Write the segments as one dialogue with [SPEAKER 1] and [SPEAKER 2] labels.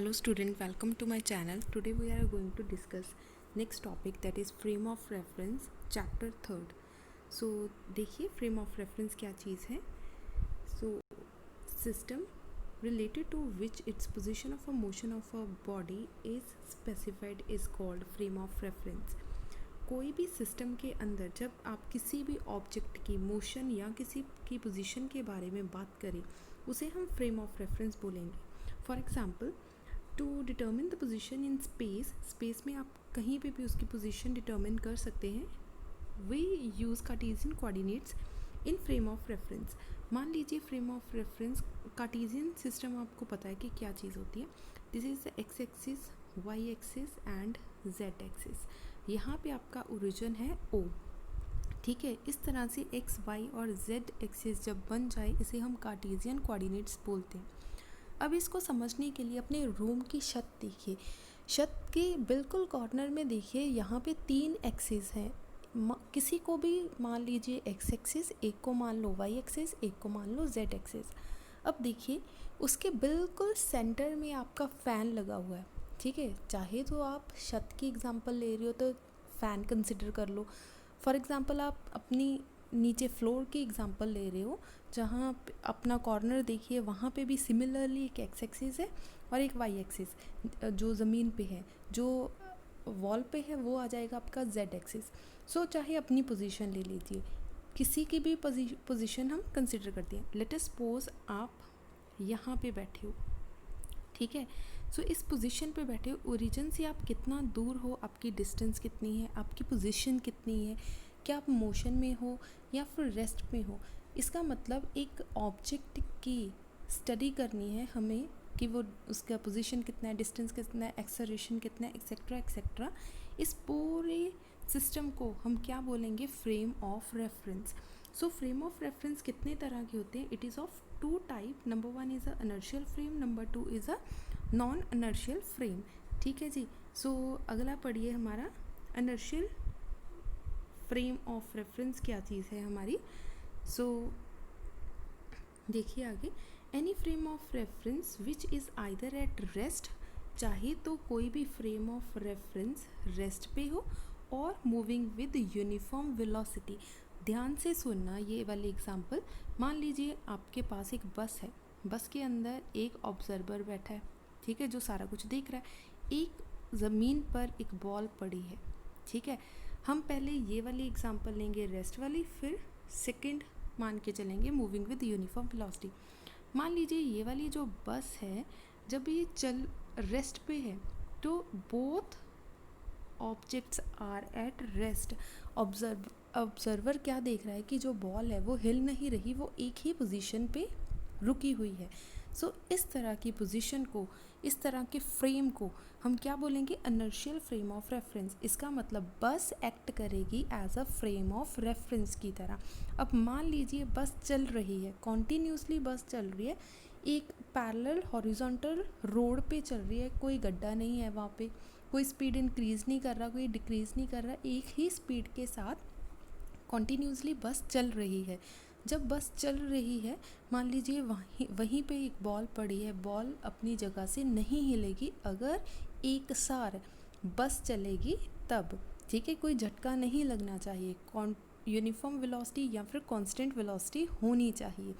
[SPEAKER 1] Hello student, welcome to my channel. Today we are going to discuss next topic, that is frame of reference, chapter 3rd. So देखिए frame of reference क्या चीज़ है. So system related to which its position of a motion of a body is specified is called frame of reference. कोई भी system के अंदर जब आप किसी भी ऑब्जेक्ट की मोशन या किसी की पोजीशन के बारे में बात करें, उसे हम फ्रेम ऑफ रेफरेंस बोलेंगे. For example, to determine the position in space में आप कहीं पे भी उसकी पोजीशन डिटर्मिन कर सकते हैं. We use Cartesian coordinates in frame of reference. मान लीजिए frame of reference Cartesian system, आपको पता है कि क्या चीज़ होती है. This is the X axis, Y axis and Z axis. यहाँ पे आपका ओरिजिन है ओ. ठीक है, इस तरह से एक्स वाई और जेड एक्सिस जब बन जाए, इसे हम कार्टेशियन कोऑर्डिनेट्स बोलते हैं. अब इसको समझने के लिए अपने रूम की छत देखिए. छत के बिल्कुल कॉर्नर में देखिए, यहाँ पे 3 एक्सिस हैं. किसी को भी मान लीजिए एक्स एक्सिस, एक को मान लो वाई एक्सिस, एक को मान लो जेड एक्सिस. अब देखिए उसके बिल्कुल सेंटर में आपका फ़ैन लगा हुआ है. ठीक है, चाहे तो आप छत की एग्जांपल ले रहे हो तो फ़ैन कंसिडर कर लो. फॉर एग्जांपल आप अपनी नीचे फ्लोर की एग्जांपल ले रहे हो, जहाँ अपना कॉर्नर देखिए, वहाँ पे भी सिमिलरली एक एक्स एक्सिस है और एक वाई एक्सिस जो ज़मीन पे है. जो वॉल पे है वो आ जाएगा आपका जेड एक्सिस. सो चाहे अपनी पोजीशन ले लीजिए, किसी की भी पोजीशन हम कंसिडर करते हैं. लेट अस सपोज आप यहाँ पे बैठे हो. ठीक है, सो इस पोजीशन पे बैठे हो. ओरिजिन से आप कितना दूर हो, आपकी डिस्टेंस कितनी है, आपकी पोजीशन कितनी है, क्या आप मोशन में हो या फिर रेस्ट में हो. इसका मतलब एक ऑब्जेक्ट की स्टडी करनी है हमें कि वो उसका पोजीशन कितना है, डिस्टेंस कितना है, एक्सेलरेशन कितना है, एक्सेट्रा एक्सेट्रा. इस पूरे सिस्टम को हम क्या बोलेंगे, frame of reference. So frame of reference कितने तरह के होते हैं? It is of 2 type. Number 1 is a inertial frame, number 2 is a non inertial frame. ठीक है जी. सो अगला पढ़िए हमारा इनर्शियल फ्रेम ऑफ रेफरेंस क्या चीज़ है हमारी. सो देखिए आगे, any frame of reference which is either at rest, चाहे तो कोई भी फ्रेम ऑफ रेफरेंस रेस्ट पे हो और मूविंग विद यूनिफॉर्म वेलोसिटी. ध्यान से सुनना ये वाली एग्जांपल. मान लीजिए आपके पास एक बस है. बस के अंदर एक ऑब्जर्वर बैठा है. ठीक है, जो सारा कुछ देख रहा है. एक ज़मीन पर एक बॉल पड़ी है. ठीक है, हम पहले ये वाली एग्जांपल लेंगे रेस्ट वाली, फिर सेकंड मान के चलेंगे मूविंग विद यूनिफॉर्म वेलोसिटी. मान लीजिए ये वाली जो बस है, जब ये चल रेस्ट पे है, तो both objects are at rest. Observer क्या देख रहा है कि जो बॉल है वो हिल नहीं रही, वो एक ही पोजीशन पे रुकी हुई है. सो इस तरह की पोजीशन को, इस तरह के फ्रेम को हम क्या बोलेंगे, इनर्शियल फ्रेम ऑफ रेफरेंस. इसका मतलब बस एक्ट करेगी as a frame of reference की तरह. अब मान लीजिए बस चल रही है, कॉन्टीन्यूसली बस चल रही है, एक पैरेलल हॉरिजॉन्टल रोड पे चल रही है, कोई गड्ढा नहीं है वहाँ पे, कोई स्पीड इंक्रीज़ नहीं कर रहा, कोई डिक्रीज़ नहीं कर रहा, एक ही स्पीड के साथ कॉन्टीन्यूसली बस चल रही है. जब बस चल रही है, मान लीजिए वहीं पे एक बॉल पड़ी है. बॉल अपनी जगह से नहीं हिलेगी अगर एक सार बस चलेगी तब. ठीक है, कोई झटका नहीं लगना चाहिए, यूनिफॉर्म वेलोसिटी या फिर कांस्टेंट वेलोसिटी होनी चाहिए.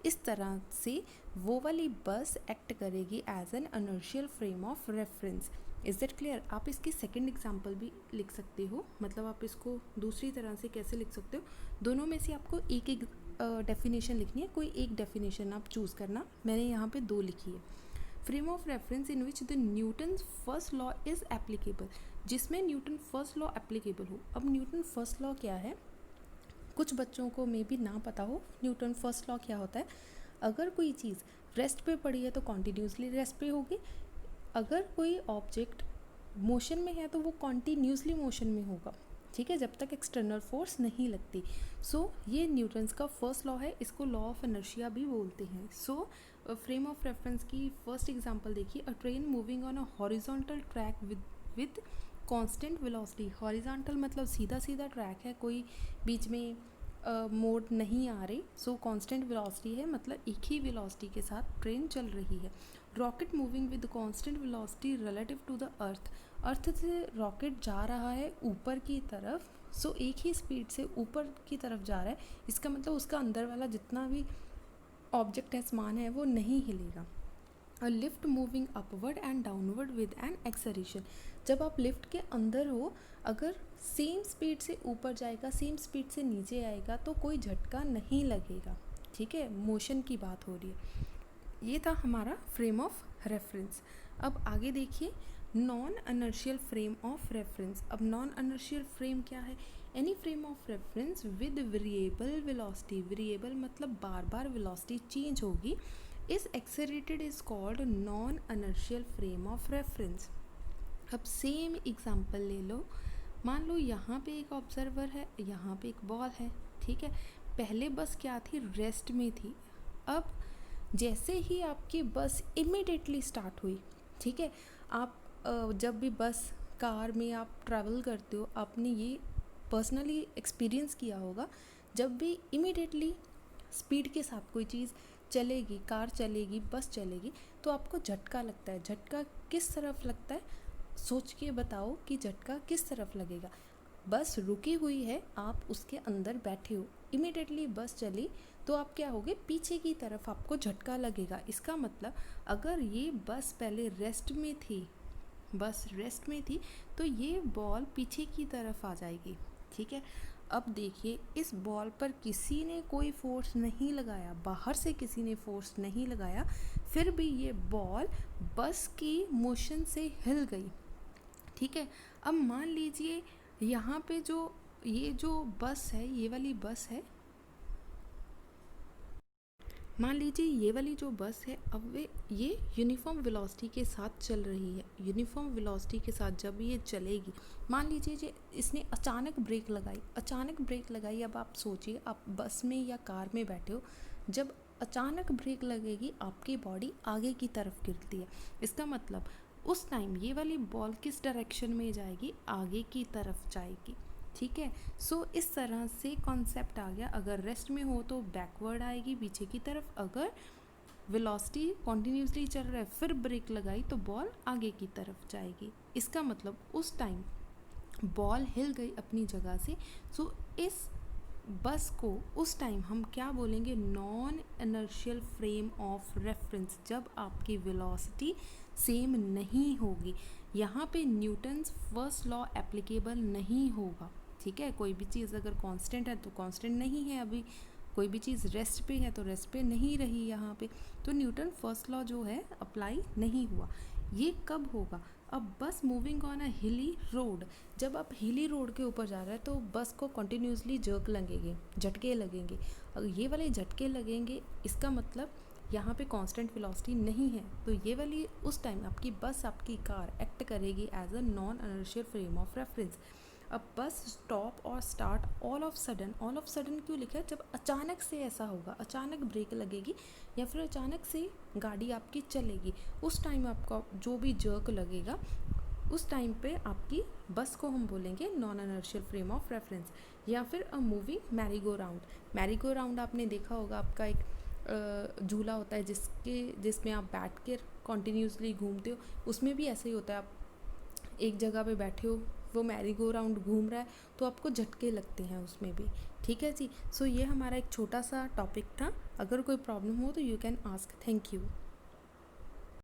[SPEAKER 1] इस तरह से वो वाली बस एक्ट करेगी as an inertial frame of reference. Is that clear? आप इसकी सेकंड एग्जांपल भी लिख सकते हो. मतलब आप इसको दूसरी तरह से कैसे लिख सकते हो, दोनों में से आपको एक एक डेफिनेशन लिखनी है. कोई एक डेफिनेशन आप चूज़ करना. मैंने यहाँ पे 2 लिखी है. Frame of reference in which the Newton first law is applicable, जिसमें न्यूटन फर्स्ट लॉ एप्लीकेबल हो. अब न्यूटन फर्स्ट लॉ क्या है, कुछ बच्चों को मे बी ना पता हो. न्यूटन फर्स्ट लॉ क्या होता है, अगर कोई चीज़ रेस्ट पे पड़ी है तो कॉन्टीन्यूसली रेस्ट पे होगी. अगर कोई ऑब्जेक्ट मोशन में है तो वो कॉन्टीन्यूसली मोशन में होगा. ठीक है, जब तक एक्सटर्नल फोर्स नहीं लगती. सो ये न्यूटन्स का फर्स्ट लॉ है. इसको लॉ ऑफ इनर्शिया भी बोलते हैं. सो फ्रेम ऑफ रेफरेंस की फर्स्ट एग्जांपल देखिए, अ train moving on a horizontal track with constant velocity. Horizontal मतलब सीधा सीधा ट्रैक है, कोई बीच में मोड नहीं आ रही. सो कांस्टेंट वेलोसिटी है, मतलब एक ही वेलोसिटी के साथ ट्रेन चल रही है. Rocket moving with constant velocity relative to the earth, earth से रॉकेट जा रहा है ऊपर की तरफ, सो एक ही स्पीड से ऊपर की तरफ जा रहा है, इसका मतलब उसका अंदर वाला जितना भी ऑब्जेक्ट है, सामान है, वो नहीं हिलेगा। A lift moving upward and downward with an acceleration, जब आप लिफ्ट के अंदर हो, अगर सेम स्पीड से ऊपर जाएगा, सेम स्पीड से नीचे आएगा, तो कोई झटका नहीं लगेगा। ठीक है, मोशन की बात हो रही है। ये था हमारा फ्रेम ऑफ रेफरेंस। अब आगे देखिए, non inertial frame of reference. अब नॉन इनर्शियल फ्रेम क्या है? Any frame of reference with variable velocity, variable मतलब बार बार वेलोसिटी चेंज होगी, is accelerated is called non inertial frame of reference. अब सेम एग्जांपल ले लो, मान लो यहाँ पे एक ऑब्जर्वर है, यहाँ पे एक बॉल है, ठीक है। पहले बस क्या थी? रेस्ट में थी। अब जैसे ही आपकी बस इमिडिएटली स्टार्ट हुई, ठीक है, आप जब भी बस कार में आप ट्रैवल करते हो, आपने ये पर्सनली एक्सपीरियंस किया होगा, जब भी इमिडिएटली स्पीड के साथ कोई चीज़ चलेगी, कार चलेगी, बस चलेगी, तो आपको झटका लगता है। झटका किस तरफ लगता है? सोच के बताओ कि झटका किस तरफ लगेगा। बस रुकी हुई है, आप उसके अंदर बैठे हो, इमिडिएटली बस चली तो आप क्या होगे? पीछे की तरफ आपको झटका लगेगा। इसका मतलब अगर ये बस पहले रेस्ट में थी, बस रेस्ट में थी, तो ये बॉल पीछे की तरफ आ जाएगी। ठीक है, अब देखिए, इस बॉल पर किसी ने कोई फोर्स नहीं लगाया, बाहर से किसी ने फोर्स नहीं लगाया, फिर भी ये बॉल बस की मोशन से हिल गई। ठीक है, अब मान लीजिए यहाँ पे ये जो बस है, ये वाली बस है, मान लीजिए ये वाली जो बस है, अब ये यूनिफॉर्म वेलोसिटी के साथ चल रही है। यूनिफॉर्म वेलोसिटी के साथ जब ये चलेगी, मान लीजिए इसने अचानक ब्रेक लगाई। अब आप सोचिए, आप बस में या कार में बैठे हो, जब अचानक ब्रेक लगेगी, आपकी बॉडी आगे की तरफ गिरती है। इसका मतलब उस टाइम ये वाली बॉल किस डायरेक्शन में जाएगी? आगे की तरफ जाएगी। ठीक है, सो इस तरह से कॉन्सेप्ट आ गया। अगर रेस्ट में हो तो बैकवर्ड आएगी, पीछे की तरफ। अगर वेलोसिटी कॉन्टिन्यूसली चल रहा है, फिर ब्रेक लगाई, तो बॉल आगे की तरफ जाएगी। इसका मतलब उस टाइम बॉल हिल गई अपनी जगह से। सो इस बस को उस टाइम हम क्या बोलेंगे? Non inertial frame of reference, जब आपकी वेलोसिटी सेम नहीं होगी। यहाँ पे न्यूटन्स फर्स्ट लॉ एप्लीकेबल नहीं होगा। ठीक है, कोई भी चीज़ अगर कांस्टेंट है तो कांस्टेंट नहीं है, अभी कोई भी चीज़ रेस्ट पे है तो रेस्ट पे नहीं रही यहाँ पे, तो न्यूटन फर्स्ट लॉ जो है अप्लाई नहीं हुआ। ये कब होगा? अब बस मूविंग ऑन अ हिली रोड, जब आप हिली रोड के ऊपर जा रहे हैं तो बस को कंटिन्यूसली जर्क लगेंगे, झटके लगेंगे। अगर ये वाले झटके लगेंगे, इसका मतलब यहाँ पे कांस्टेंट वेलोसिटी नहीं है, तो ये वाली उस टाइम आपकी बस, आपकी कार एक्ट करेगी as a non inertial frame of reference. अब बस स्टॉप और स्टार्ट ऑल ऑफ सडन क्यों लिखा है? जब अचानक से ऐसा होगा, अचानक ब्रेक लगेगी या फिर अचानक से गाड़ी आपकी चलेगी, उस टाइम आपका जो भी जर्क लगेगा, उस टाइम पे आपकी बस को हम बोलेंगे non inertial frame of reference. या फिर अ मूविंग मैरीगो राउंड आपने देखा होगा, आपका एक झूला होता है जिसमें आप बैठ कर कॉन्टीन्यूसली घूमते हो, उसमें भी ऐसे ही होता है। आप एक जगह पे बैठे हो, वो मैरी गो राउंड घूम रहा है, तो आपको झटके लगते हैं उसमें भी। ठीक है जी, सो ये हमारा एक छोटा सा टॉपिक था। अगर कोई प्रॉब्लम हो तो you can ask. Thank you.